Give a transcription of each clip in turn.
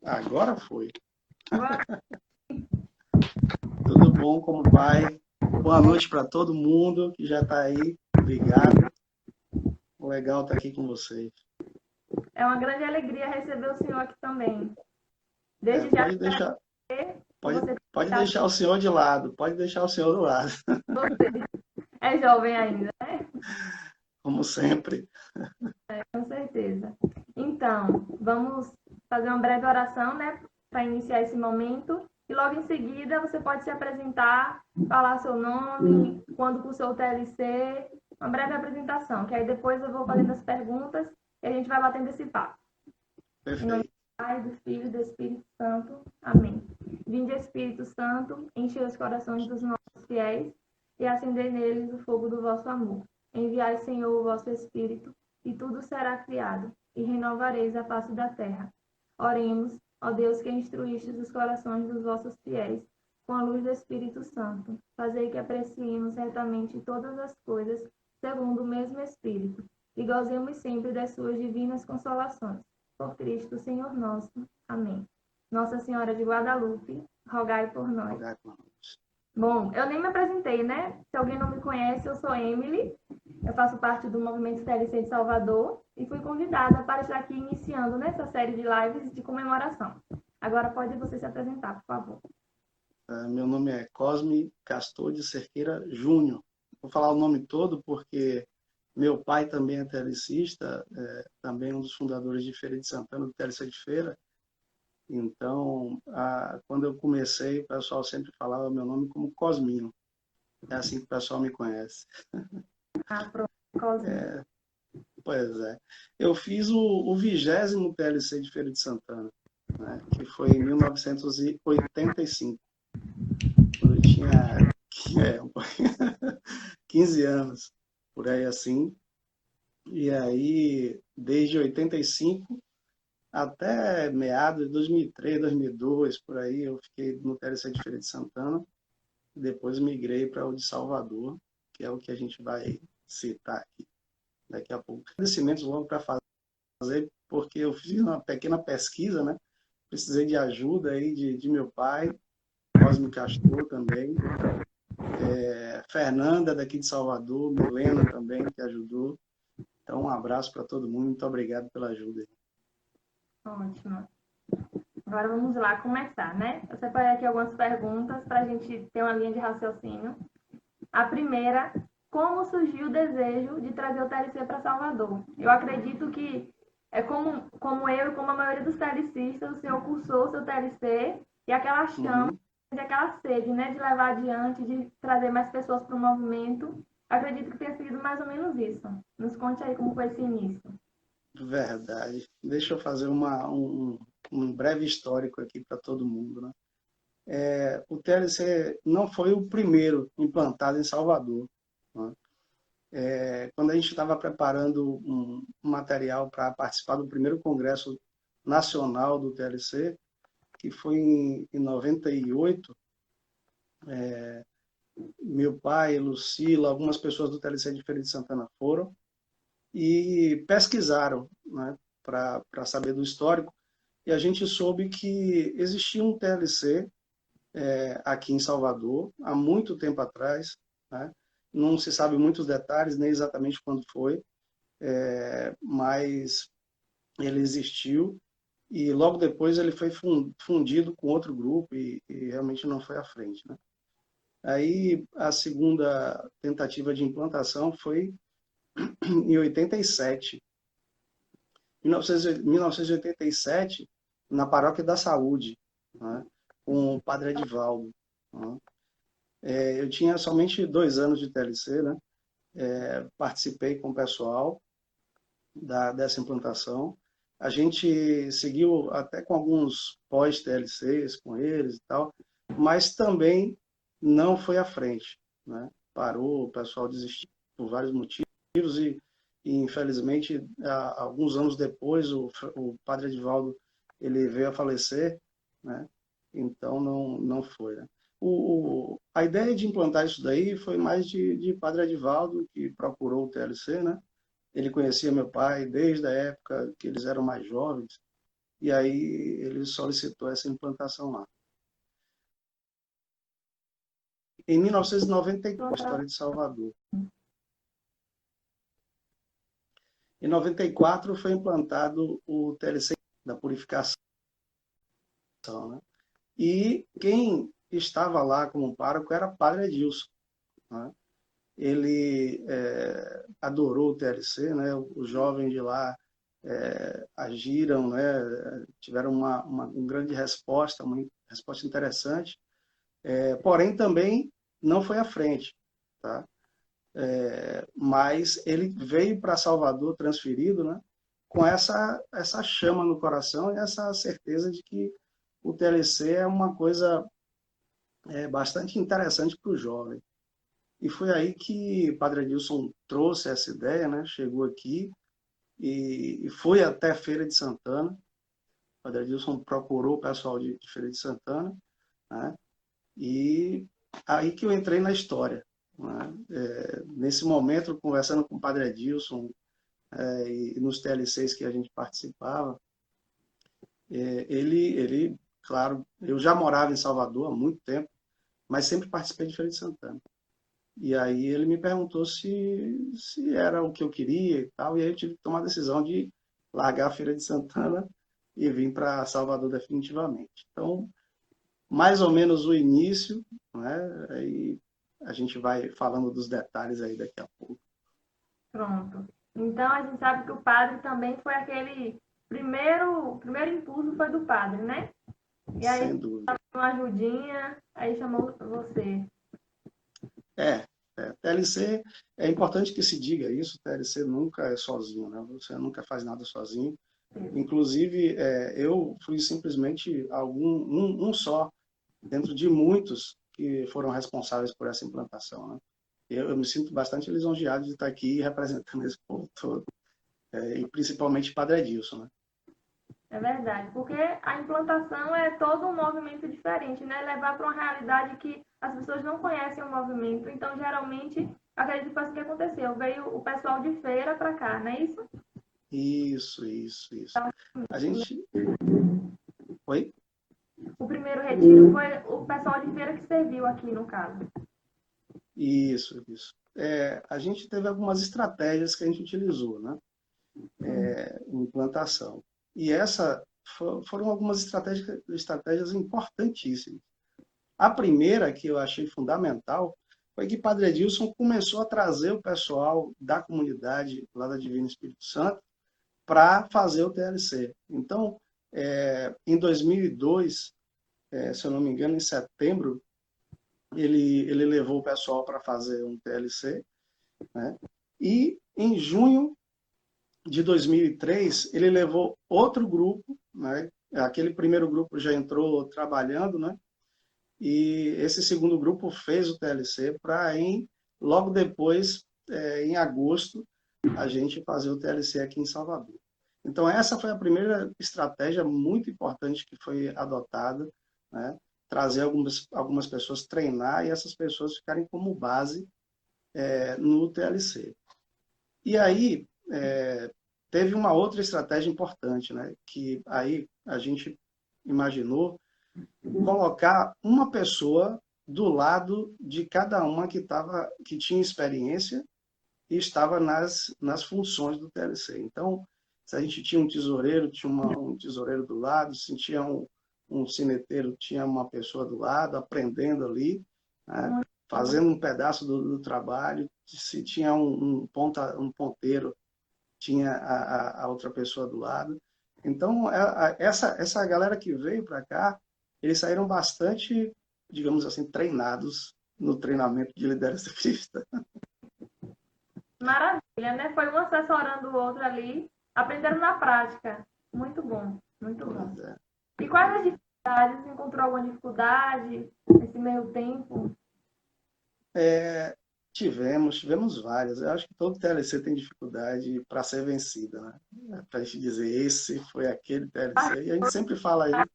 Agora foi. Agora, Tudo bom, como vai? Boa noite para todo mundo que já está aí ligado. Legal estar aqui com vocês. é uma grande alegria receber o senhor aqui também. Desde já Pode deixar, que pode, você pode está deixar o senhor de lado, pode deixar o senhor do lado, é jovem ainda, né? como sempre. Com certeza. Então, vamos fazer uma breve oração, né, para iniciar esse momento. E logo em seguida você pode se apresentar, falar seu nome, quando cursou o TLC, uma breve apresentação, que aí depois eu vou fazendo as perguntas e a gente vai batendo esse papo. Em nome do Perfeito. Pai, do Filho e do Espírito Santo. Amém. Vinde, Espírito Santo, enche os corações dos nossos fiéis e acendei neles o fogo do vosso amor. Enviai, Senhor, o vosso Espírito, e tudo será criado, e renovareis a face da terra. Oremos, ó Deus, que instruístes os corações dos vossos fiéis com a luz do Espírito Santo. Fazei que apreciemos certamente todas as coisas segundo o mesmo Espírito, e gozemos sempre das suas divinas consolações. Por Cristo, Senhor nosso. Amém. Nossa Senhora de Guadalupe, rogai por nós. Rogai por nós. Bom, eu nem me apresentei, né? Se alguém não me conhece, eu sou Emily, eu faço parte do Movimento TLC de Salvador e fui convidada para estar aqui iniciando nessa série de lives de comemoração. Agora pode você se apresentar, por favor. Meu nome é Cosme Castor de Cerqueira Júnior. Vou falar o nome todo porque meu pai também é telecista, também um dos fundadores de Feira de Santana, do TLC de Feira. Então, quando eu comecei, o pessoal sempre falava meu nome como Cosminho. É assim que o pessoal me conhece. Ah, pronto, Cosme. Pois é. Eu fiz o 20º TLC de Feira de Santana, né, que foi em 1985, quando eu tinha 15 anos, por aí assim. E aí, desde 85 até meados de 2003, 2002, por aí, eu fiquei no TLC de Feira de Santana. Depois migrei para o de Salvador, que é o que a gente vai citar aqui daqui a pouco. Agradecimentos logo para fazer, porque eu fiz uma pequena pesquisa, né? Precisei de ajuda aí de meu pai, Cosme Castor também, Fernanda daqui de Salvador, Milena também, que ajudou. Então, um abraço para todo mundo, muito obrigado pela ajuda. Ótimo. Agora vamos lá começar, né? Eu separei aqui algumas perguntas para a gente ter uma linha de raciocínio. A primeira, como surgiu o desejo de trazer o TLC para Salvador? Eu acredito que é como eu e como a maioria dos TLCistas, o senhor cursou o seu TLC e aquela chama, aquela sede, né, de levar adiante, de trazer mais pessoas para o movimento. Acredito que tenha sido mais ou menos isso. Nos conte aí como foi esse início. Verdade. Deixa eu fazer um breve histórico aqui para todo mundo, né? O TLC não foi o primeiro implantado em Salvador, né? Quando a gente estava preparando um material para participar do primeiro congresso nacional do TLC, que foi em 98, meu pai, Lucila, algumas pessoas do TLC de Feira de Santana foram e pesquisaram, né, para saber do histórico, e a gente soube que existia um TLC aqui em Salvador, há muito tempo atrás, né? Não se sabe muitos detalhes, nem exatamente quando foi, mas ele existiu e logo depois ele foi fundido com outro grupo e realmente não foi à frente, né? Aí a segunda tentativa de implantação foi em 87. Em 1987, na Paróquia da Saúde, né, com o Padre Edivaldo, né? Eu tinha somente 2 anos de TLC, né? Participei com o pessoal dessa implantação. A gente seguiu até com alguns pós-TLCs com eles e tal, mas também não foi à frente, né? Parou, o pessoal desistiu por vários motivos e infelizmente, alguns anos depois, o Padre Edivaldo ele veio a falecer, né? Então não foi, né? A ideia de implantar isso daí foi mais de Padre Edivaldo, que procurou o TLC, né? Ele conhecia meu pai desde a época que eles eram mais jovens e aí ele solicitou essa implantação lá. Em 1994, história de Salvador. Em 94 foi implantado o TLC da purificação, né? E quem estava lá como pároco era Padre Edilson, né? Ele adorou o TLC, né? Os jovens de lá agiram, né? Tiveram uma grande resposta, uma resposta interessante, porém também não foi à frente, tá? Mas ele veio para Salvador transferido, né? Com essa chama no coração e essa certeza de que o TLC é uma coisa bastante interessante para o jovem. E foi aí que Padre Adilson trouxe essa ideia, né? Chegou aqui e foi até Feira de Santana. Padre Adilson procurou o pessoal de Feira de Santana, né? E aí que eu entrei na história, né? Nesse momento, conversando com o Padre Adilson e nos TLCs que a gente participava, ele, claro, eu já morava em Salvador há muito tempo, mas sempre participei de Feira de Santana. E aí ele me perguntou se era o que eu queria e tal, e aí eu tive que tomar a decisão de largar a Feira de Santana e vir para Salvador definitivamente. Então, mais ou menos o início, né? Aí a gente vai falando dos detalhes aí daqui a pouco. Pronto. Então, a gente sabe que o padre também foi aquele primeiro impulso foi do padre, né? E aí, sem dúvida. uma ajudinha, aí chamou você. TLC, é importante que se diga isso, TLC nunca é sozinho, né? Você nunca faz nada sozinho. Inclusive, eu fui simplesmente um só, dentro de muitos que foram responsáveis por essa implantação, né? Eu me sinto bastante lisonjeado de estar aqui representando esse povo todo, e principalmente Padre Edilson, né? É verdade, porque a implantação é todo um movimento diferente, né? Levar para uma realidade que as pessoas não conhecem o movimento. Então, geralmente, acredito que foi assim que aconteceu. Veio o pessoal de feira para cá, não é isso? Isso. A gente... Oi? O primeiro retiro foi o pessoal de feira que serviu aqui, no caso. Isso. A gente teve algumas estratégias que a gente utilizou, né? Implantação. E foram algumas estratégias importantíssimas. A primeira, que eu achei fundamental, foi que Padre Edilson começou a trazer o pessoal da comunidade lá da Divino Espírito Santo para fazer o TLC. Então, em 2002, se eu não me engano, em setembro, ele levou o pessoal para fazer um TLC, né? E em junho de 2003, ele levou outro grupo, né? Aquele primeiro grupo já entrou trabalhando, né? E esse segundo grupo fez o TLC para, logo depois, em agosto, a gente fazer o TLC aqui em Salvador. Então, essa foi a primeira estratégia muito importante que foi adotada, né? Trazer algumas pessoas, treinar, e essas pessoas ficarem como base no TLC. E aí, teve uma outra estratégia importante, né? Que aí a gente imaginou colocar uma pessoa do lado de cada uma que tinha experiência e estava nas funções do TLC. Então, se a gente tinha um tesoureiro, tinha um tesoureiro do lado, se tinha um cineteiro, tinha uma pessoa do lado, aprendendo ali, né? Fazendo um pedaço do trabalho. Se tinha um ponteiro, tinha a outra pessoa do lado. Então, essa galera que veio para cá, eles saíram bastante, digamos assim, treinados no treinamento de liderança cristã. Maravilha, né? Foi um assessorando o outro ali, aprenderam na prática. Muito bom, muito bom. E quais as dificuldades? Encontrou alguma dificuldade nesse meio tempo? Tivemos várias. Eu acho que todo TLC tem dificuldade para ser vencida, né? Para a gente dizer, esse foi aquele TLC. E a gente sempre fala isso.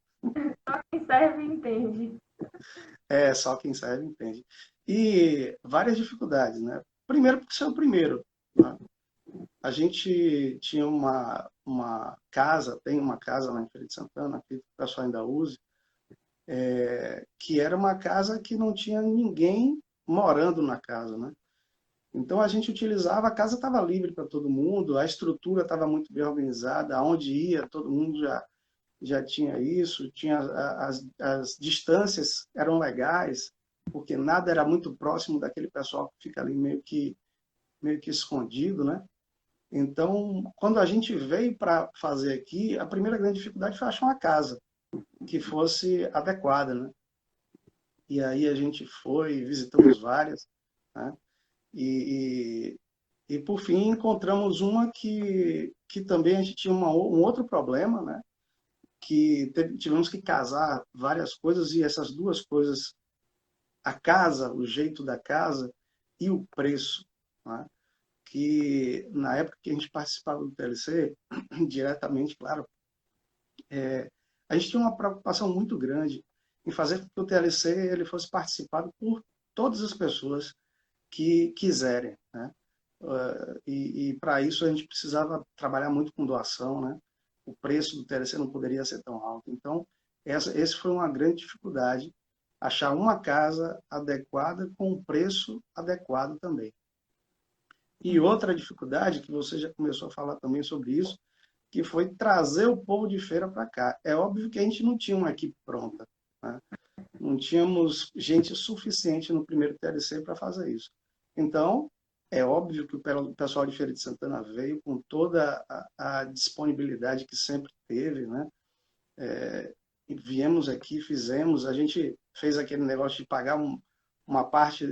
Só quem serve entende. Só quem serve entende. E várias dificuldades, né? Primeiro, porque você é o primeiro, né? a gente tinha uma casa, tem uma casa lá em Feira de Santana, acredito que o pessoal ainda use, que era uma casa que não tinha ninguém morando na casa, né? Então a gente utilizava, a casa estava livre para todo mundo, a estrutura estava muito bem organizada, aonde ia, todo mundo já tinha isso, tinha as distâncias eram legais, porque nada era muito próximo daquele pessoal que fica ali meio que escondido, né? Então, quando a gente veio para fazer aqui, a primeira grande dificuldade foi achar uma casa que fosse adequada, né? E aí a gente foi, visitamos várias, né? E, por fim encontramos uma que também a gente tinha um outro problema, né? Que tivemos que casar várias coisas e essas duas coisas, a casa, o jeito da casa e o preço, né? Que na época que a gente participava do TLC, diretamente, claro, a gente tinha uma preocupação muito grande em fazer com que o TLC ele fosse participado por todas as pessoas que quiserem, né? E para isso a gente precisava trabalhar muito com doação, né? O preço do TLC não poderia ser tão alto. Então, esse foi uma grande dificuldade, achar uma casa adequada com um preço adequado também. E outra dificuldade, que você já começou a falar também sobre isso, que foi trazer o povo de feira para cá. É óbvio que a gente não tinha uma equipe pronta, né? Não tínhamos gente suficiente no primeiro TLC para fazer isso. Então, é óbvio que o pessoal de Feira de Santana veio com toda a disponibilidade que sempre teve, né? Viemos aqui, fizemos, a gente fez aquele negócio de pagar uma parte,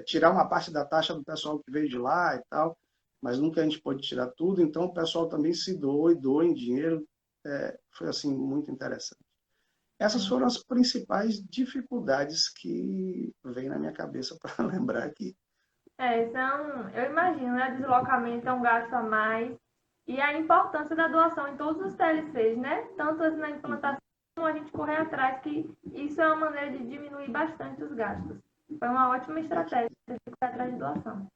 tirar uma parte da taxa do pessoal que veio de lá e tal, mas nunca a gente pôde tirar tudo, então o pessoal também se doou e doou em dinheiro, foi assim muito interessante. Essas foram as principais dificuldades que vem na minha cabeça para lembrar aqui. Eu imagino, né? Deslocamento é um gasto a mais. E a importância da doação em todos os TLCs, né? Tanto na implantação como a gente correr atrás, que isso é uma maneira de diminuir bastante os gastos. Foi uma ótima estratégia de correr atrás de doação.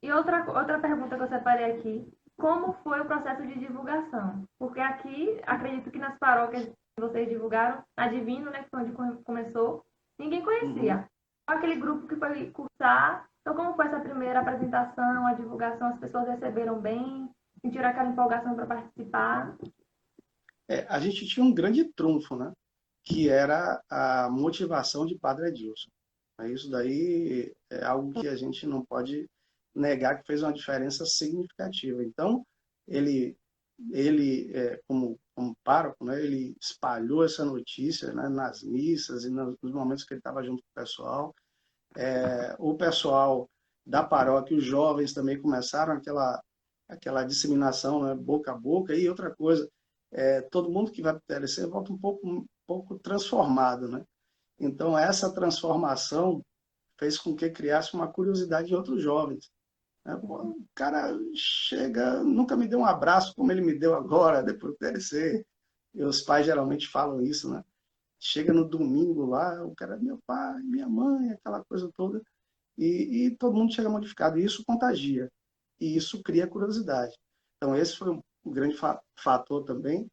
E outra pergunta que eu separei aqui, como foi o processo de divulgação? Porque aqui, acredito que nas paróquias que vocês divulgaram, a Divino, né, que foi onde começou, ninguém conhecia. Só aquele grupo que foi cursar. Então, como foi essa primeira apresentação, a divulgação? As pessoas receberam bem? Sentiram aquela empolgação para participar? A gente tinha um grande trunfo, né? Que era a motivação de Padre Edilson. Isso daí é algo que a gente não pode negar que fez uma diferença significativa. Então, ele como pároco, né, ele espalhou essa notícia, né, nas missas e nos momentos que ele estava junto com o pessoal. O pessoal da paróquia, os jovens também começaram aquela disseminação, né, boca a boca. E outra coisa, todo mundo que vai para o TLC volta um pouco transformado, né? Então, essa transformação fez com que criasse uma curiosidade em outros jovens. O cara chega, nunca me deu um abraço como ele me deu agora, depois do TLC. E os pais geralmente falam isso, né? Chega no domingo lá, o cara, meu pai, minha mãe, aquela coisa toda. E todo mundo chega modificado. E isso contagia. E isso cria curiosidade. Então, esse foi um grande fator também.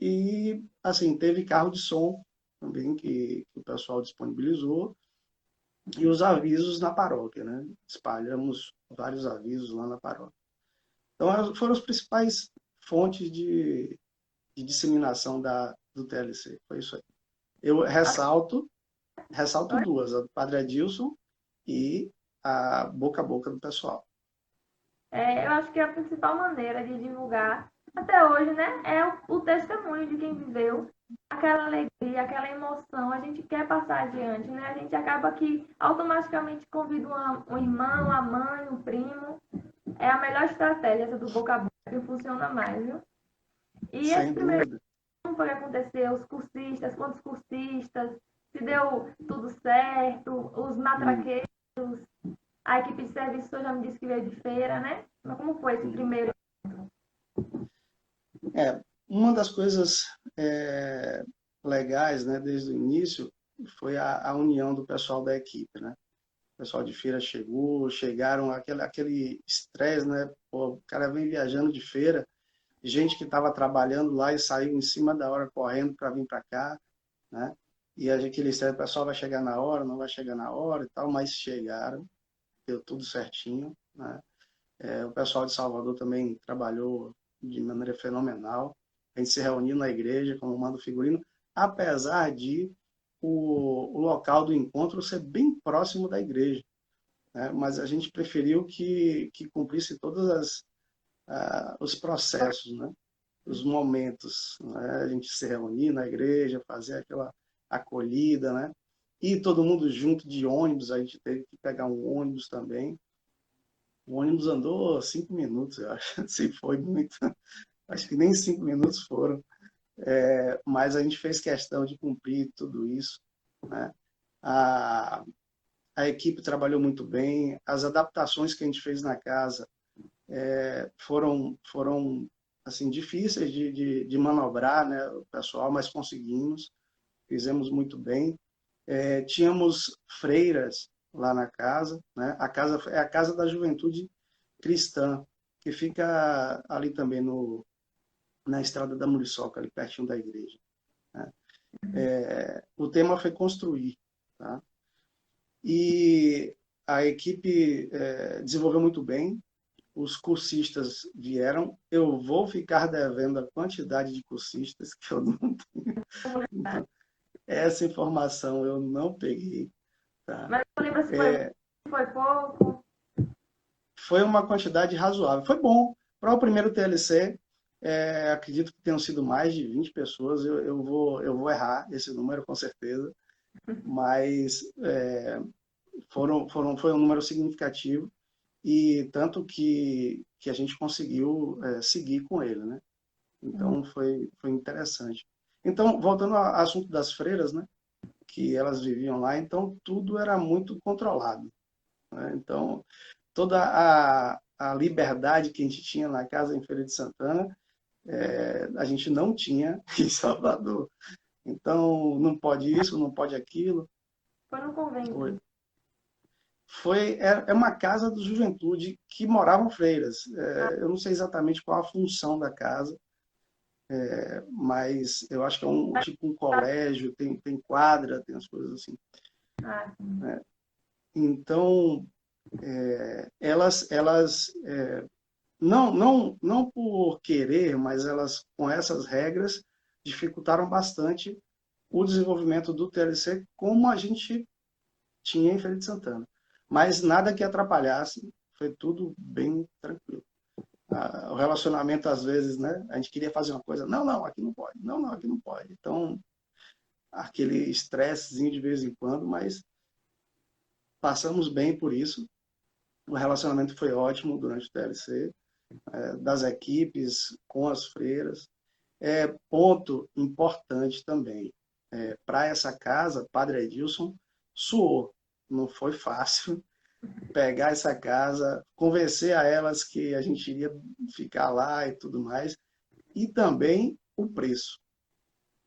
E, assim, teve carro de som também que o pessoal disponibilizou. E os avisos na paróquia, né? Espalhamos vários avisos lá na paróquia. Então, foram as principais fontes de disseminação do TLC. Foi isso aí. Eu ressalto duas, a do Padre Adilson e a boca do pessoal. Eu acho que a principal maneira de divulgar, até hoje, né, é o testemunho de quem viveu aquela alegria, aquela emoção. A gente quer passar adiante, né? A gente acaba que automaticamente convida um irmão, a mãe, um primo. É a melhor estratégia essa do boca a boca, que funciona mais, viu? E esse Sem primeiro, dúvida. como foi que aconteceu? Os cursistas, quantos cursistas? Se deu tudo certo? Os matraqueiros? A equipe de serviço já me disse que veio de feira, né? Mas como foi esse primeiro? Uma das coisas legais, né, desde o início, foi a união do pessoal da equipe, né? O pessoal de feira chegaram, aquele estresse, né? Pô, o cara vem viajando de feira, gente que estava trabalhando lá e saiu em cima da hora correndo para vir para cá, né? E aquele estresse, o pessoal vai chegar na hora, não vai chegar na hora e tal, mas chegaram, deu tudo certinho, né? O pessoal de Salvador também trabalhou de maneira fenomenal. A gente se reuniu na igreja como manda o figurino, apesar de o local do encontro ser bem próximo da igreja, né? Mas a gente preferiu que cumprisse todos os processos, né? Os momentos, né? A gente se reunir na igreja, fazer aquela acolhida, né? E todo mundo junto de ônibus, a gente teve que pegar um ônibus também. O ônibus andou 5 minutos, eu acho. Se foi muito, acho que nem 5 minutos foram. Mas a gente fez questão de cumprir tudo isso, né? A, a equipe trabalhou muito bem. As adaptações que a gente fez na casa foram assim difíceis de manobrar, né, o pessoal, mas conseguimos, fizemos muito bem. Tínhamos freiras lá na casa, né? A casa é a Casa da Juventude Cristã, que fica ali também na Estrada da Muriçoca, ali pertinho da igreja, né? O tema foi construir, tá? E a equipe desenvolveu muito bem. Os cursistas vieram. Eu vou ficar devendo a quantidade de cursistas que eu não tenho. Então, essa informação eu não peguei. Tá? Mas não lembra se foi pouco? Foi uma quantidade razoável. Foi bom. Para o primeiro TLC, acredito que tenham sido mais de 20 pessoas. Eu vou errar esse número, com certeza. Mas foi um número significativo. E tanto que a gente conseguiu seguir com ele, né? Então, foi interessante. Então, voltando ao assunto das freiras, né? Que elas viviam lá, então tudo era muito controlado, né? Então, toda a liberdade que a gente tinha na casa em Feira de Santana, a gente não tinha em Salvador. Então, não pode isso, não pode aquilo. Foi no convento. É uma casa de juventude que moravam freiras. Eu não sei exatamente qual a função da casa, mas eu acho que é tipo um colégio, tem quadra, tem as coisas assim. Ah, sim. Então, elas não por querer, mas elas, com essas regras, dificultaram bastante o desenvolvimento do TLC como a gente tinha em Feira de Santana. Mas nada que atrapalhasse, foi tudo bem tranquilo. O relacionamento, às vezes, né? A gente queria fazer uma coisa, não, aqui não pode, não, aqui não pode. Então, aquele estressezinho de vez em quando, mas passamos bem por isso. O relacionamento foi ótimo durante o TLC, das equipes com as freiras. Ponto importante também, para essa casa, Padre Edilson suou, não foi fácil pegar essa casa, convencer a elas que a gente iria ficar lá e tudo mais, e também o preço,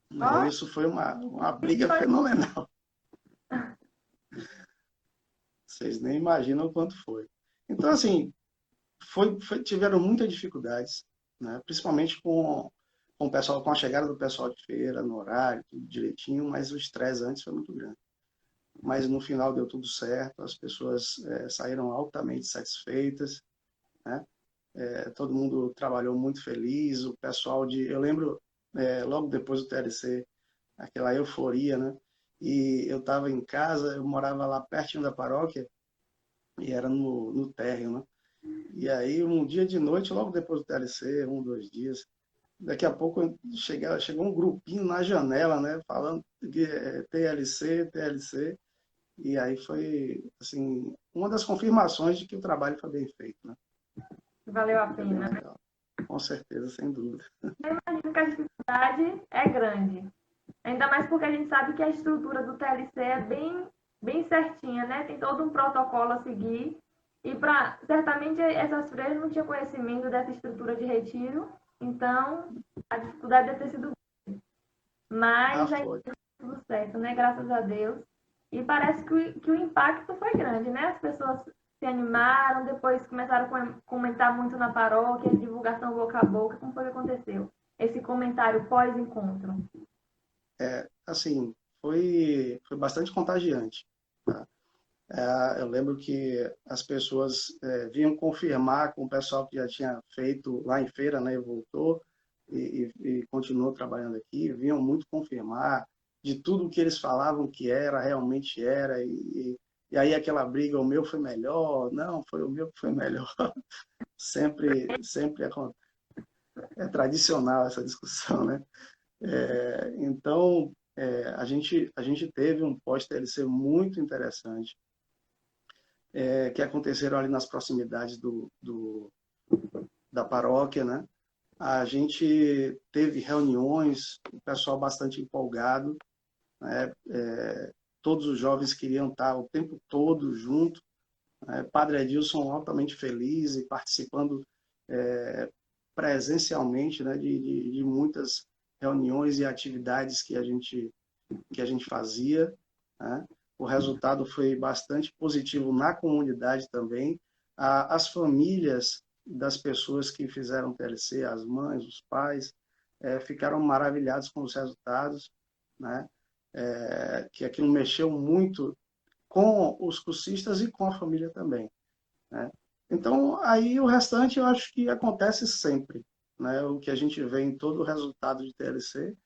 né? Ó, Isso foi uma briga fenomenal. Vocês nem imaginam o quanto foi. Então, assim, tiveram muitas dificuldades, né? Principalmente com o pessoal, com a chegada do pessoal de feira, no horário, tudo direitinho, mas o estresse antes foi muito grande. Mas no final deu tudo certo, as pessoas saíram altamente satisfeitas, né? Todo mundo trabalhou muito feliz, o pessoal eu lembro, logo depois do TLC, aquela euforia, né? E eu estava em casa, eu morava lá pertinho da paróquia, e era no térreo, né? E aí, um dia de noite, logo depois do TLC, 2 dias, daqui a pouco chegou um grupinho na janela, né? Falando que TLC, TLC, e aí foi, assim, uma das confirmações de que o trabalho foi bem feito, né? valeu a Foi bem pena. legal. Com certeza, sem dúvida. Eu imagino que a dificuldade é grande. Ainda mais porque a gente sabe que a estrutura do TLC é bem certinha, né? Tem todo um protocolo a seguir. E certamente essas freiras não tinham conhecimento dessa estrutura de retiro, então a dificuldade deve ter sido. Mas aí Foi. deu tudo certo, né? Graças a Deus. E parece que o impacto foi grande, né? As pessoas se animaram, depois começaram a comentar muito na paróquia, divulgação boca a boca? Como foi que aconteceu? Esse comentário pós-encontro. Assim, foi bastante contagiante. Tá? Eu lembro que as pessoas vinham confirmar com o pessoal que já tinha feito lá em Feira, né, e voltou, e continuou trabalhando aqui, vinham muito confirmar de tudo que eles falavam que era, realmente era, e aí aquela briga, o meu foi melhor, não, foi o meu que foi melhor. Sempre é tradicional essa discussão, né? Então, a gente teve um pós-TLC muito interessante, que aconteceram ali nas proximidades da paróquia, né? A gente teve reuniões, o pessoal bastante empolgado, né? Todos os jovens queriam estar o tempo todo junto, né? Padre Edilson altamente feliz e participando presencialmente, né? De muitas reuniões e atividades que a gente fazia, né? O resultado foi bastante positivo na comunidade também. As famílias das pessoas que fizeram TLC, as mães, os pais, ficaram maravilhados com os resultados, né? Que aquilo mexeu muito com os cursistas e com a família também, né? Então, aí o restante eu acho que acontece sempre, né? O que a gente vê em todo o resultado de TLC,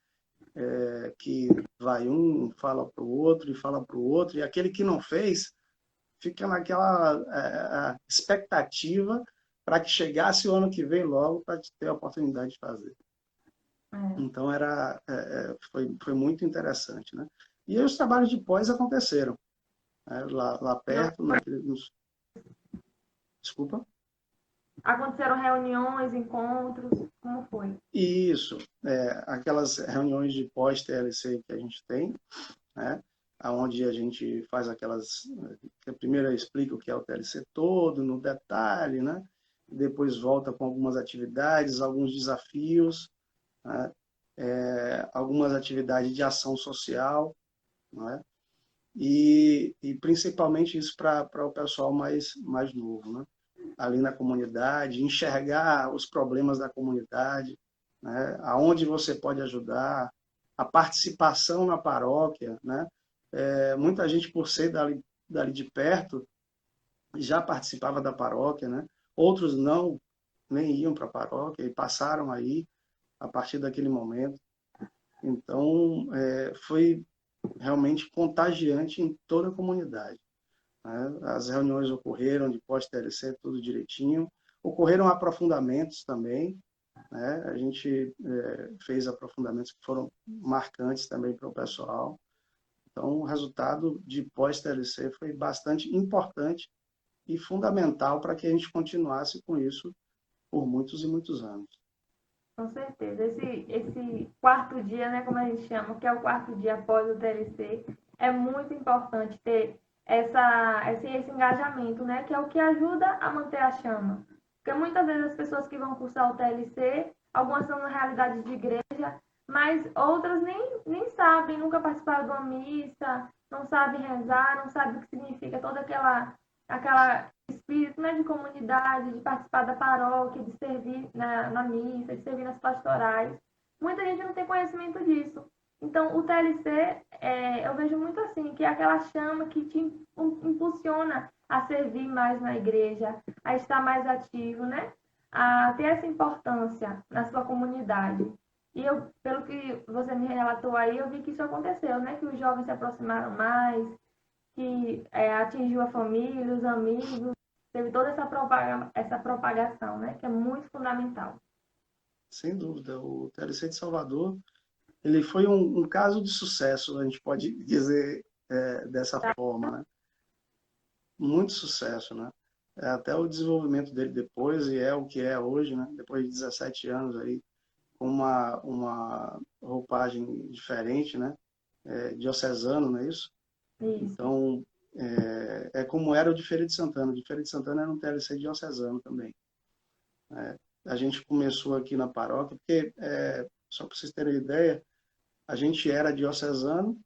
que vai um, fala para o outro, e fala para o outro, e aquele que não fez fica naquela expectativa para que chegasse o ano que vem logo para ter a oportunidade de fazer. Então foi muito interessante, né? E aí os trabalhos de pós aconteceram, né? Lá perto, desculpa. Aconteceram reuniões, encontros, como foi? Isso, aquelas reuniões de pós-TLC que a gente tem, né? Onde a gente faz aquelas... Primeiro explica o que é o TLC todo, no detalhe, né? Depois volta com algumas atividades, alguns desafios, né? Algumas atividades de ação social, né? E principalmente isso para o pessoal mais novo, né? Ali na comunidade, enxergar os problemas da comunidade, né? Aonde você pode ajudar, a participação na paróquia, né? Muita gente, por ser dali de perto, já participava da paróquia, né? Outros não, nem iam para a paróquia e passaram aí a partir daquele momento. Então, foi realmente contagiante em toda a comunidade, né? As reuniões ocorreram de pós-TLC, tudo direitinho. Ocorreram aprofundamentos também, né? A gente fez aprofundamentos que foram marcantes também para o pessoal. Então, o resultado de pós-TLC foi bastante importante e fundamental para que a gente continuasse com isso por muitos e muitos anos. Com certeza. Esse quarto dia, né, como a gente chama, que é o quarto dia após o TLC, é muito importante ter esse engajamento, né, que é o que ajuda a manter a chama. Porque muitas vezes as pessoas que vão cursar o TLC, algumas são na realidade de igreja, mas outras nem sabem, nunca participaram de uma missa, não sabem rezar, não sabem o que significa toda aquela espírito, né, de comunidade, de participar da paróquia, de servir na missa, de servir nas pastorais. Muita gente não tem conhecimento disso. Então, o TLC, eu vejo muito assim, que é aquela chama que te impulsiona a servir mais na igreja, a estar mais ativo, né? A ter essa importância na sua comunidade. E eu, pelo que você me relatou aí, eu vi que isso aconteceu, né? Que os jovens se aproximaram mais, que atingiu a família, os amigos, teve toda essa propagação, né? Que é muito fundamental. Sem dúvida, o TLC de Salvador, ele foi um caso de sucesso, a gente pode dizer dessa forma, né? Muito sucesso, né? Até o desenvolvimento dele depois, e é o que é hoje, né? Depois de 17 anos aí, com uma roupagem diferente, né? Diocesano, não é isso? Isso. Então, como era o de Feira de Santana. O de Feira de Santana era um TLC diocesano também. A gente começou aqui na paróquia, porque, só para vocês terem ideia, a gente era diocesano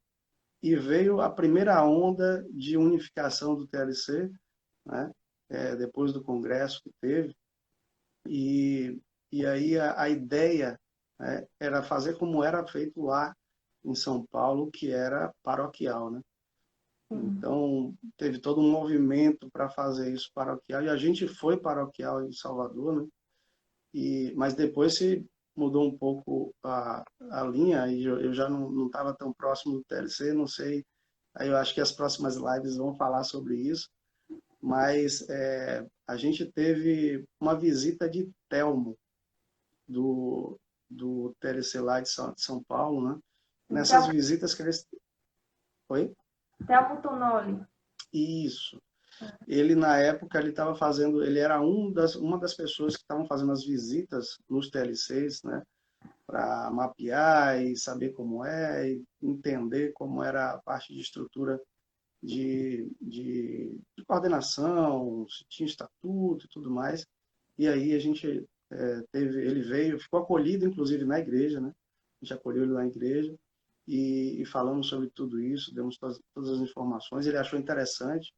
e veio a primeira onda de unificação do TLC, né? depois do congresso que teve, e aí a ideia, né, era fazer como era feito lá em São Paulo, que era paroquial, né? Sim. Então, teve todo um movimento para fazer isso paroquial, e a gente foi paroquial em Salvador, né? Mas depois se mudou um pouco a linha, e eu já não estava tão próximo do TLC, não sei, aí eu acho que as próximas lives vão falar sobre isso, mas a gente teve uma visita de Telmo, do TLC lá de São Paulo, né? Nessas visitas que eles... Oi? Telmo Tonoli. Isso. Ele, na época, ele estava fazendo... Ele era uma das pessoas que estavam fazendo as visitas nos TLCs, né? Para mapear e saber como e entender como era a parte de estrutura de coordenação, se tinha estatuto e tudo mais. E aí a gente ele veio, ficou acolhido, inclusive, na igreja, né? A gente acolheu ele na igreja e falamos sobre tudo isso, demos todas as informações. Ele achou interessante,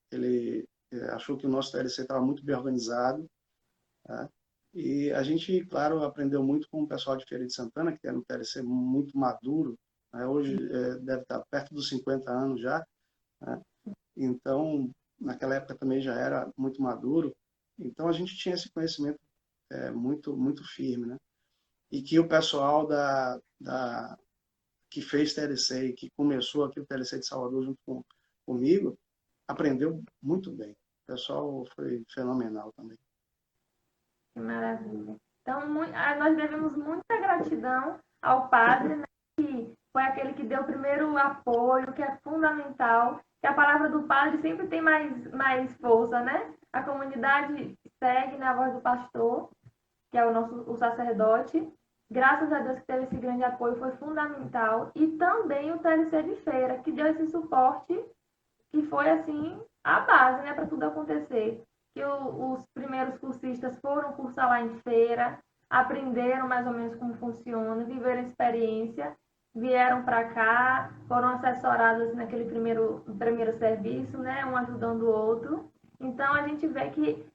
ele achou que o nosso TLC estava muito bem organizado, tá? E a gente, claro, aprendeu muito com o pessoal de Feira de Santana, que era um TLC muito maduro, né? Hoje deve estar perto dos 50 anos já, né? Então, naquela época também já era muito maduro, então a gente tinha esse conhecimento muito, muito firme, né? E que o pessoal que fez TLC e que começou aqui o TLC de Salvador junto comigo, aprendeu muito bem. O pessoal foi fenomenal também. Que maravilha. Então, nós devemos muita gratidão ao padre, né, que foi aquele que deu o primeiro apoio, que é fundamental, que a palavra do padre sempre tem mais força, né? A comunidade segue na voz do pastor, que é o sacerdote. Graças a Deus que teve esse grande apoio, foi fundamental. E também o TLC de Feira, que deu esse suporte, que foi, assim, a base, né, para tudo acontecer. Que os primeiros cursistas foram cursar lá em Feira, aprenderam mais ou menos como funciona, viveram a experiência, vieram para cá, foram assessorados naquele primeiro serviço, né, um ajudando o outro. Então, a gente vê que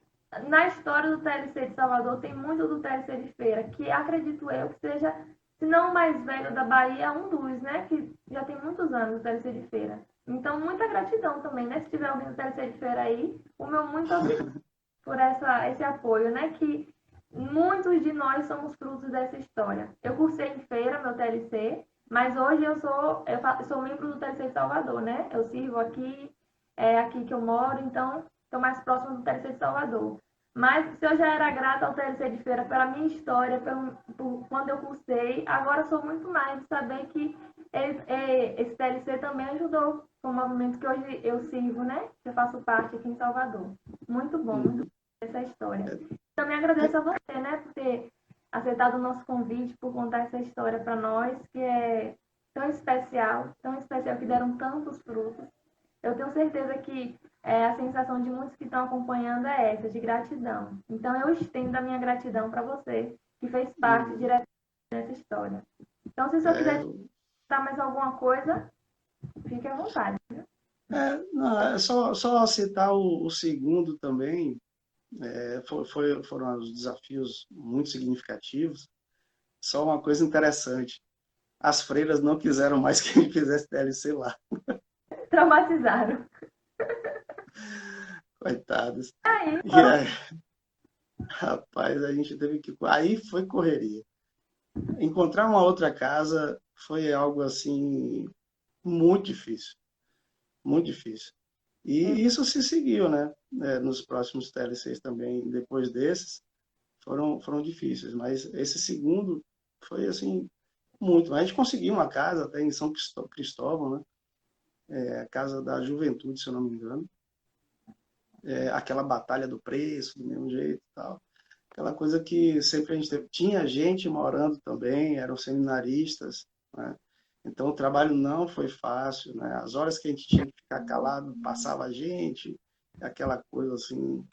na história do TLC de Salvador tem muito do TLC de Feira, que acredito eu que seja, se não o mais velho da Bahia, um dos, né, que já tem muitos anos o TLC de Feira. Então, muita gratidão também, né? Se tiver alguém do TLC de Feira aí, o meu muito obrigado por esse apoio, né? Que muitos de nós somos frutos dessa história. Eu cursei em Feira, meu TLC, mas hoje eu sou membro do TLC de Salvador, né? Eu sirvo aqui, é aqui que eu moro, então estou mais próximo do TLC de Salvador. Mas se eu já era grata ao TLC de Feira pela minha história, por quando eu cursei, agora sou muito mais de saber que esse TLC também ajudou com o movimento que hoje eu sirvo, né? Que eu faço parte aqui em Salvador. Muito bom, muito bom essa história. Também agradeço a você, né, por ter aceitado o nosso convite, por contar essa história para nós, que é tão especial, que deram tantos frutos. Eu tenho certeza que a sensação de muitos que estão acompanhando é essa, de gratidão. Então, eu estendo a minha gratidão para você, que fez parte diretamente dessa história. Então, se o senhor quiser dar mais alguma coisa, fique à vontade. Não, é só citar o segundo também, foram os desafios muito significativos. Só uma coisa interessante, as freiras não quiseram mais que ele fizesse TLC lá. Traumatizaram. Coitados. Aí, E aí, rapaz, a gente teve que... Aí foi correria. Encontrar uma outra casa foi algo assim muito difícil, muito difícil. E isso se seguiu, né? Nos próximos TLCs também, depois desses, foram difíceis. Mas esse segundo foi assim muito. A gente conseguiu uma casa até em São Cristóvão, né? A Casa da Juventude, se eu não me engano. Aquela batalha do preço, do mesmo jeito e tal. Aquela coisa que sempre a gente teve. Tinha gente morando também, eram seminaristas, né? Então o trabalho não foi fácil, né? As horas que a gente tinha que ficar calado, passava a gente, aquela coisa assim,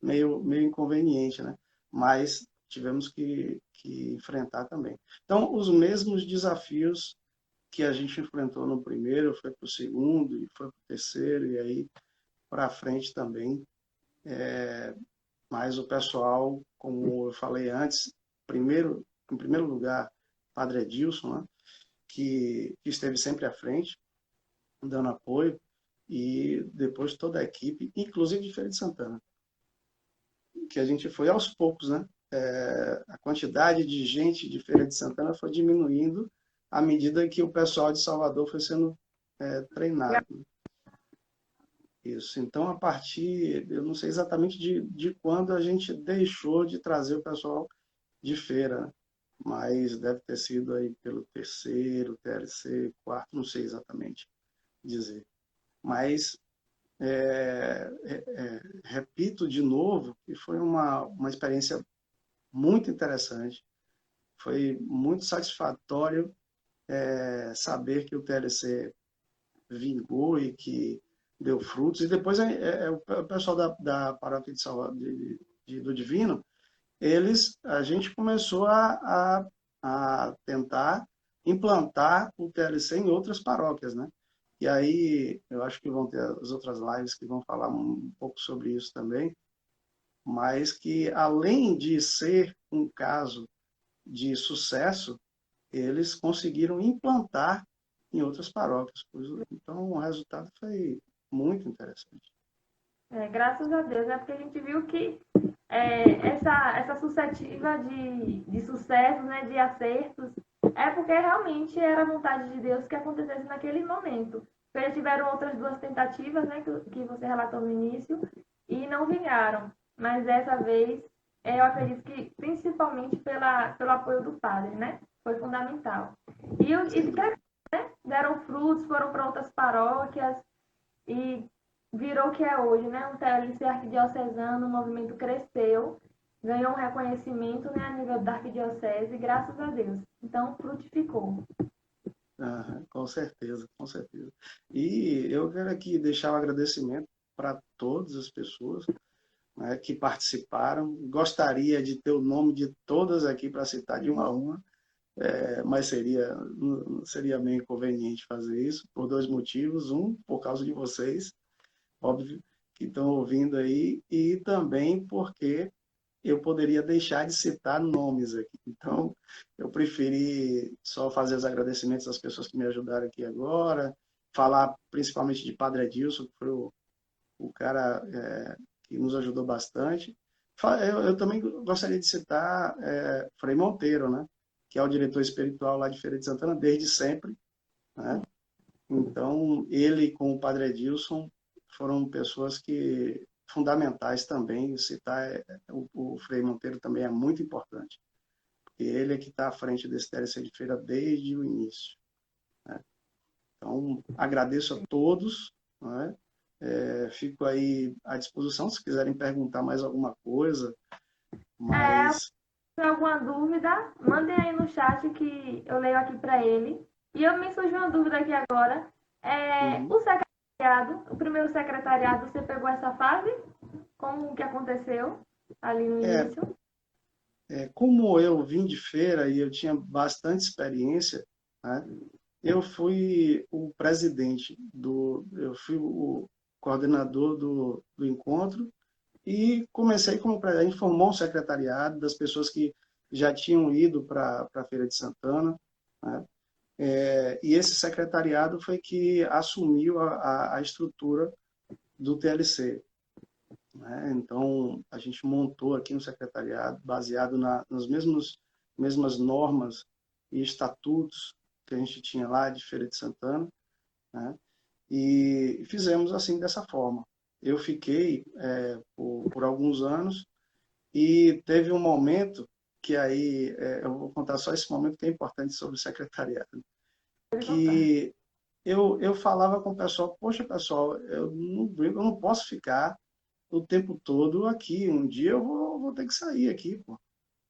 meio inconveniente, né? Mas tivemos que enfrentar também. Então, os mesmos desafios que a gente enfrentou no primeiro, foi para o segundo, e foi para o terceiro, e aí para frente também. Mas o pessoal, como eu falei antes, em primeiro lugar, Padre Edilson, né, que esteve sempre à frente, dando apoio, e depois toda a equipe, inclusive de Feira de Santana, que a gente foi aos poucos, né? A quantidade de gente de Feira de Santana foi diminuindo à medida que o pessoal de Salvador foi sendo treinado. Isso. Então, a partir, eu não sei exatamente de quando a gente deixou de trazer o pessoal de feira, né? Mas deve ter sido aí pelo terceiro, TLC, quarto, não sei exatamente dizer. Mas repito de novo que foi uma experiência muito interessante. Foi muito satisfatório saber que o TLC vingou e que deu frutos. E depois o pessoal da paróquia de Salvador, do Divino, a gente começou a tentar implantar o TLC em outras paróquias, né? E aí, eu acho que vão ter as outras lives que vão falar um pouco sobre isso também, mas que, além de ser um caso de sucesso, eles conseguiram implantar em outras paróquias. Então, o resultado foi muito interessante. Graças a Deus, porque a gente viu que essa suscetível de sucesso, né, de acertos, é porque realmente era a vontade de Deus que acontecesse naquele momento. Eles tiveram outras duas tentativas, né, que você relatou no início, e não vingaram. Mas dessa vez, eu acredito que principalmente pelo apoio do padre, né? Foi fundamental. E né, deram frutos, foram para outras paróquias, e virou o que é hoje, né? Um TLC arquidiocesano, o movimento cresceu, ganhou um reconhecimento, né, a nível da arquidiocese, graças a Deus. Então, frutificou. Com certeza, com certeza. E eu quero aqui deixar um agradecimento para todas as pessoas, né, que participaram. Gostaria de ter o nome de todas aqui para citar de uma a uma, mas seria meio inconveniente fazer isso, por dois motivos. Um, por causa de vocês, óbvio, que estão ouvindo aí, e também porque eu poderia deixar de citar nomes aqui. Então, eu preferi só fazer os agradecimentos às pessoas que me ajudaram aqui agora, falar principalmente de Padre Edilson, que foi o cara que nos ajudou bastante. Eu também gostaria de citar Frei Monteiro, né, que é o diretor espiritual lá de Feira de Santana desde sempre, né? Então, ele com o Padre Edilson foram pessoas que fundamentais também. Citar o Frei Monteiro também é muito importante, porque ele é que está à frente desse TLC de feira desde o início, né? Então, agradeço a todos, né? Fico aí à disposição se quiserem perguntar mais alguma coisa, mas... Se alguma dúvida, mandem aí no chat que eu leio aqui para ele. E eu me surgiu uma dúvida aqui agora. Uhum. O secretariado, o primeiro secretariado, você pegou essa fase? Como que aconteceu ali no início? Como eu vim de feira e eu tinha bastante experiência, né, eu fui o presidente eu fui o coordenador do encontro e comecei como presidente. A gente formou um secretariado das pessoas que já tinham ido para a Feira de Santana, né? E esse secretariado foi que assumiu a estrutura do TLC, né? Então, a gente montou aqui um secretariado baseado nas mesmas normas e estatutos que a gente tinha lá de Feira de Santana, né? E fizemos assim, dessa forma. Eu fiquei por alguns anos e teve um momento que aí, eu vou contar só esse momento que é importante sobre o secretariado, que eu falava com o pessoal, poxa, pessoal, eu não posso ficar o tempo todo aqui. Um dia eu vou ter que sair aqui, pô.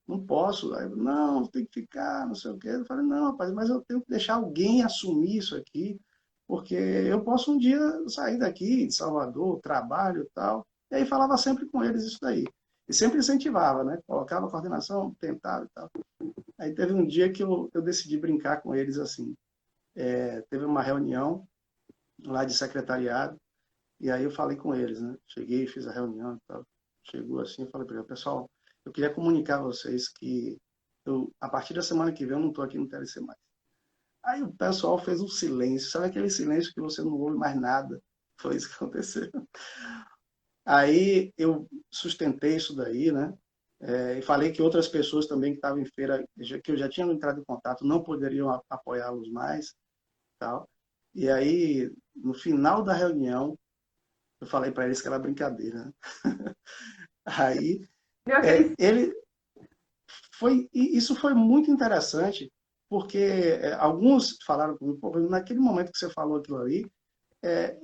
Não posso. Aí, não, tem que ficar, não sei o quê. Eu falei, não, rapaz, mas eu tenho que deixar alguém assumir isso aqui, porque eu posso um dia sair daqui, de Salvador, trabalho e tal. E aí falava sempre com eles isso daí. E sempre incentivava, né? Colocava a coordenação, tentava e tal. Aí teve um dia que eu decidi brincar com eles assim. Teve uma reunião lá de secretariado, E aí eu falei com eles, né? Cheguei, fiz a reunião e tal. Chegou assim, eu falei para ele, pessoal, eu queria comunicar a vocês que a partir da semana que vem eu não estou aqui no TLC mais. Aí o pessoal fez um silêncio, sabe aquele silêncio que você não ouve mais nada? Foi isso que aconteceu. Aí eu sustentei isso daí, né? E falei que outras pessoas também que estavam em feira, que eu já tinha entrado em contato, não poderiam apoiá-los mais, tal. E aí, no final da reunião, eu falei para eles que era brincadeira, né? Aí, Deu aquele... ele isso foi muito interessante, porque alguns falaram comigo, pô, naquele momento que você falou aquilo ali,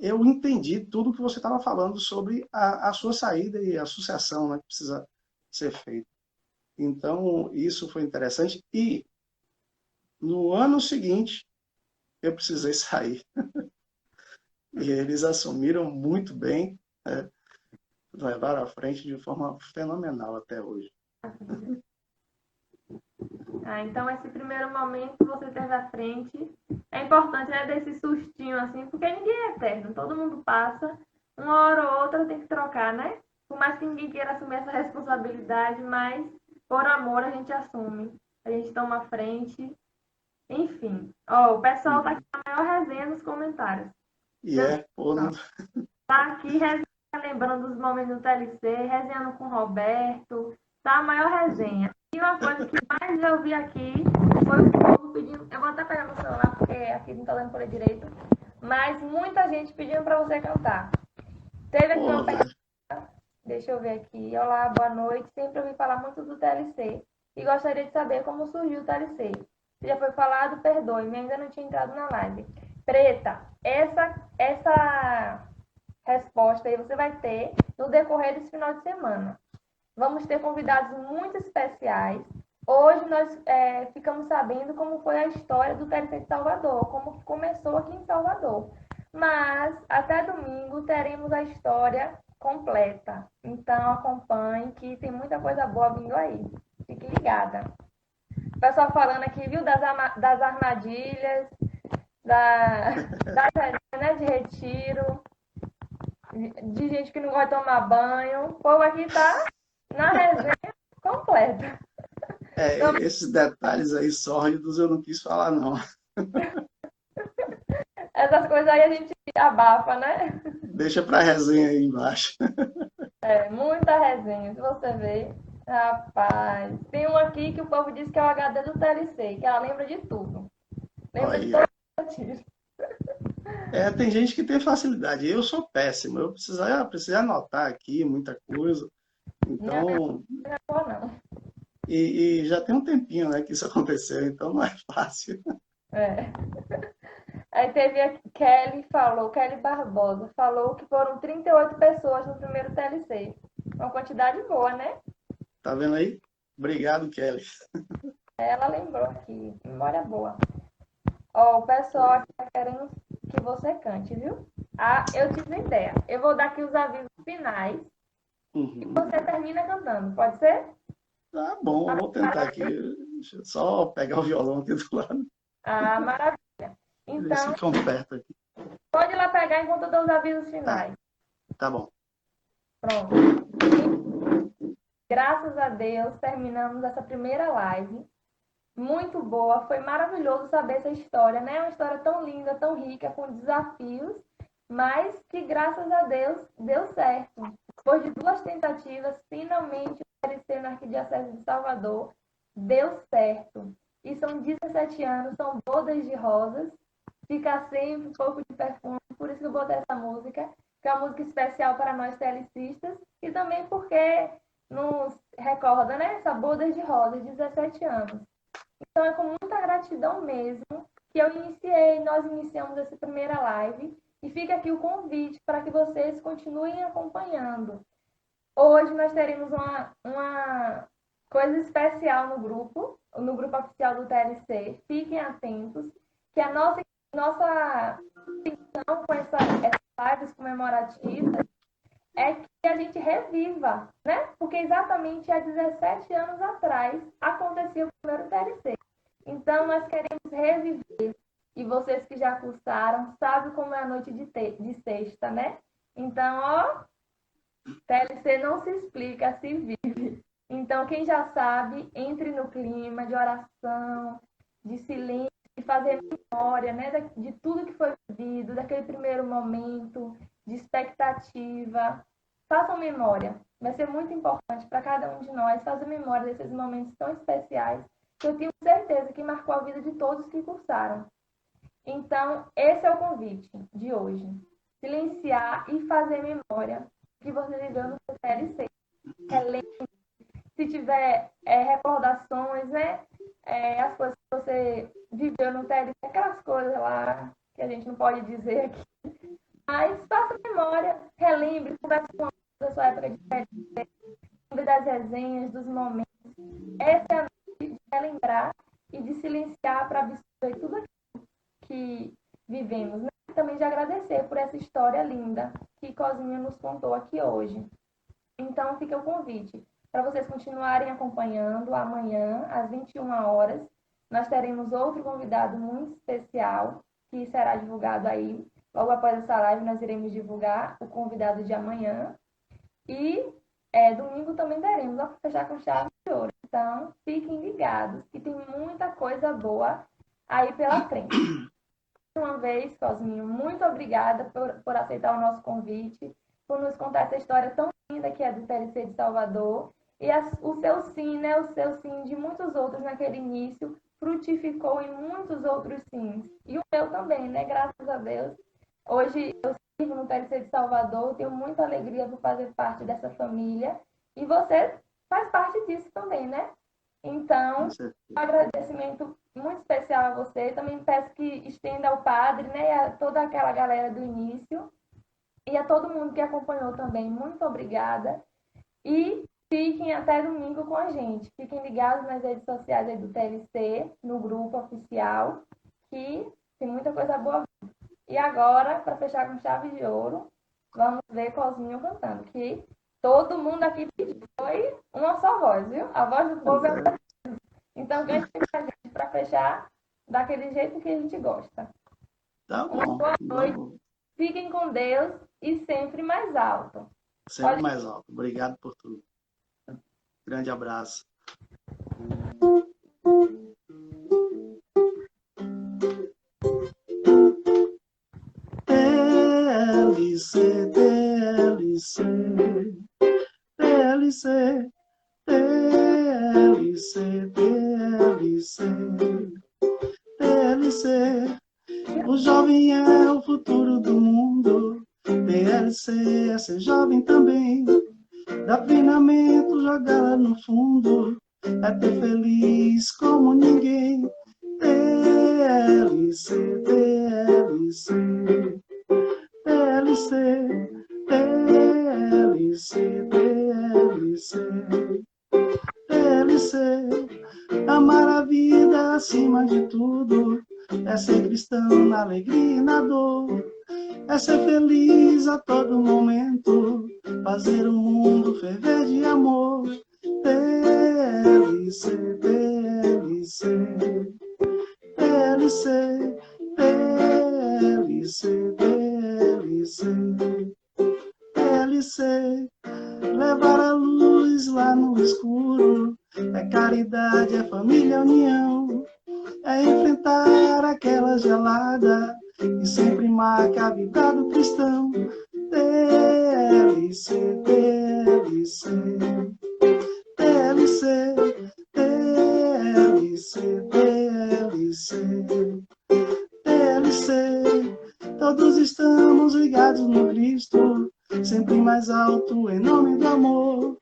eu entendi tudo que você estava falando sobre a sua saída e a associação, né, que precisa ser feita. Então, isso foi interessante. E no ano seguinte, eu precisei sair. E eles assumiram muito bem, né, levaram à frente de forma fenomenal até hoje. Então, esse primeiro momento que você teve à frente é importante, né? Desse sustinho assim, porque ninguém é eterno, todo mundo passa, uma hora ou outra tem que trocar, né? Por mais que ninguém queira assumir essa responsabilidade, mas por amor a gente assume, a gente toma a frente, enfim. Ó, o pessoal tá aqui na maior resenha nos comentários. E Tá aqui lembrando dos momentos do TLC, resenhando com o Roberto, tá a maior resenha. E uma coisa que mais eu vi aqui foi o povo pedindo. Eu vou até pegar meu celular porque aqui não tá dando por direito. Mas muita gente pedindo para você cantar. Teve aqui uma pergunta. Deixa eu ver aqui. Olá, boa noite. Sempre ouvi falar muito do TLC. E gostaria de saber como surgiu o TLC. Se já foi falado, perdoe-me, ainda não tinha entrado na live. Preta, essa resposta aí você vai ter no decorrer desse final de semana. Vamos ter convidados muito especiais. Hoje nós ficamos sabendo como foi a história do TLC de Salvador, como que começou aqui em Salvador. Mas até domingo teremos a história completa. Então acompanhe que tem muita coisa boa vindo aí. Fique ligada. O pessoal falando aqui, viu, das armadilhas, das né, de retiro, de gente que não vai tomar banho. O povo aqui tá na resenha completa. Esses detalhes aí sórdidos eu não quis falar, não. Essas coisas aí a gente abafa, né? Deixa pra resenha aí embaixo. Muita resenha. Se você ver, rapaz. Tem um aqui que o povo diz que é o HD do TLC, que ela lembra de tudo. Lembra de tudo. Tem gente que tem facilidade. Eu sou péssimo. Eu precisei anotar aqui muita coisa. Então. Não. E já tem um tempinho, né, que isso aconteceu, então não é fácil. Aí teve a Kelly Barbosa, falou que foram 38 pessoas no primeiro TLC. Uma quantidade boa, né? Tá vendo aí? Obrigado, Kelly. Ela lembrou aqui, memória boa. Ó, o pessoal aqui tá querendo que você cante, viu? Eu tive uma ideia. Eu vou dar aqui os avisos finais e você termina cantando, pode ser? Tá bom, vou tentar aqui. Deixa eu só pegar o violão aqui do lado. Maravilha. Então, eles ficam perto aqui. Pode ir lá pegar enquanto eu dou os avisos finais. Tá bom. Pronto. Graças a Deus, terminamos essa primeira live. Muito boa, foi maravilhoso saber essa história, né? Uma história tão linda, tão rica, com desafios, mas que graças a Deus deu certo. Depois de 2 tentativas, finalmente o TLC na Arquidiocese de Salvador deu certo. E são 17 anos, são bodas de rosas, fica sempre um pouco de perfume, por isso que eu botei essa música, que é uma música especial para nós TLCistas, e também porque nos recorda, né? Essa bodas de rosas, 17 anos. Então, é com muita gratidão mesmo que nós iniciamos essa primeira live. E fica aqui o convite para que vocês continuem acompanhando. Hoje nós teremos uma coisa especial no grupo oficial do TLC. Fiquem atentos, que a nossa intenção com essas lives comemorativas é que a gente reviva, né? Porque exatamente há 17 anos atrás aconteceu o primeiro TLC. Então, nós queremos reviver. E vocês que já cursaram, sabem como é a noite de sexta, né? Então, ó, TLC não se explica, se vive. Então, quem já sabe, entre no clima de oração, de silêncio, de fazer memória, né, de tudo que foi vivido, daquele primeiro momento, de expectativa. Façam memória. Vai ser muito importante para cada um de nós fazer memória desses momentos tão especiais que eu tenho certeza que marcou a vida de todos que cursaram. Então, esse é o convite de hoje. Silenciar e fazer memória que você viveu no seu TLC. Se tiver recordações, né? As coisas que você viveu no TLC, aquelas coisas lá que a gente não pode dizer aqui. Mas faça memória, relembre, converse com a da sua época de TLC, lembre das resenhas, dos momentos. Essa é a noite de relembrar e de silenciar para absorver tudo aquilo que vivemos, né? Também de agradecer por essa história linda que Cosminha nos contou aqui hoje. Então, fica o convite para vocês continuarem acompanhando. Amanhã, às 21 horas, nós teremos outro convidado muito especial, que será divulgado aí. Logo após essa live, nós iremos divulgar o convidado de amanhã. E domingo também teremos, para fechar com chave de ouro. Então, fiquem ligados, que tem muita coisa boa aí pela frente. Uma vez, Cosminho, muito obrigada por aceitar o nosso convite, por nos contar essa história tão linda que é do TLC de Salvador. E o seu sim, né? O seu sim de muitos outros naquele início frutificou em muitos outros sims. E o meu também, né? Graças a Deus. Hoje eu sirvo no TLC de Salvador, tenho muita alegria por fazer parte dessa família. E você faz parte disso também, né? Então, um agradecimento muito especial a você. Também peço que estenda ao padre, né, e a toda aquela galera do início. E a todo mundo que acompanhou também. Muito obrigada. E fiquem até domingo com a gente. Fiquem ligados nas redes sociais aí do TLC, no grupo oficial, que tem muita coisa boa. E agora, para fechar com chave de ouro, vamos ver Cosminho cantando, que todo mundo aqui pediu. Foi uma só voz, viu? A voz do povo é uma. Então, cante com a gente para fechar daquele jeito que a gente gosta. Tá bom. Uma boa noite. Fiquem com Deus e sempre mais alto. Sempre mais alto. Obrigado por tudo. Grande abraço. TLC, TLC, TLC, TLC, TLC, TLC. O jovem é o futuro do mundo. TLC é ser jovem também. Dá treinamento, jogá-la no fundo. É ter feliz como ninguém. TLC, TLC, TLC, TLC, TLC, TLC. Amar a vida acima de tudo. É ser cristão na alegria e na dor. É ser feliz a todo momento. Fazer o mundo ferver de amor. TLC, TLC, TLC, TLC, TLC, TLC. Levar a luz lá no escuro. É caridade, é família, é união. É enfrentar aquela gelada que sempre marca a vida do cristão. TLC, TLC, TLC, TLC, TLC, TLC. Todos estamos ligados no Cristo, sempre mais alto em nome do amor.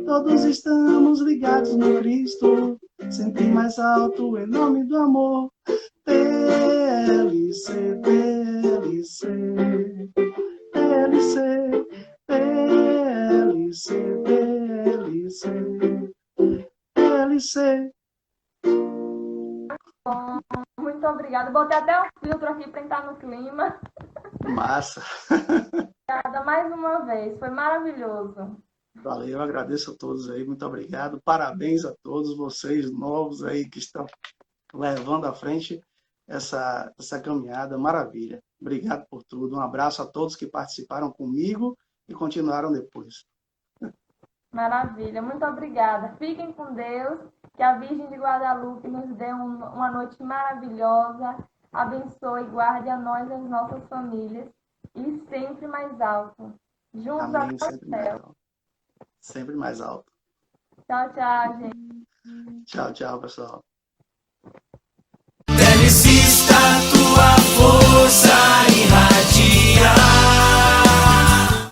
Todos estamos ligados no Cristo, sempre mais alto em nome do amor. TLC, TLC, TLC, TLC, TLC, TLC. Bom, muito obrigada. Botei até um filtro aqui para entrar no clima. Massa. Obrigada mais uma vez. Foi maravilhoso. Valeu, eu agradeço a todos aí, muito obrigado. Parabéns a todos vocês novos aí que estão levando à frente essa caminhada. Maravilha. Obrigado por tudo. Um abraço a todos que participaram comigo e continuaram depois. Maravilha, muito obrigada. Fiquem com Deus, que a Virgem de Guadalupe nos dê uma noite maravilhosa, abençoe e guarde a nós e as nossas famílias, e sempre mais alto. Juntos Amém. até o Sempre mais céu. alto. Sempre mais alto. Tchau, tchau, gente. Tchau, tchau, pessoal.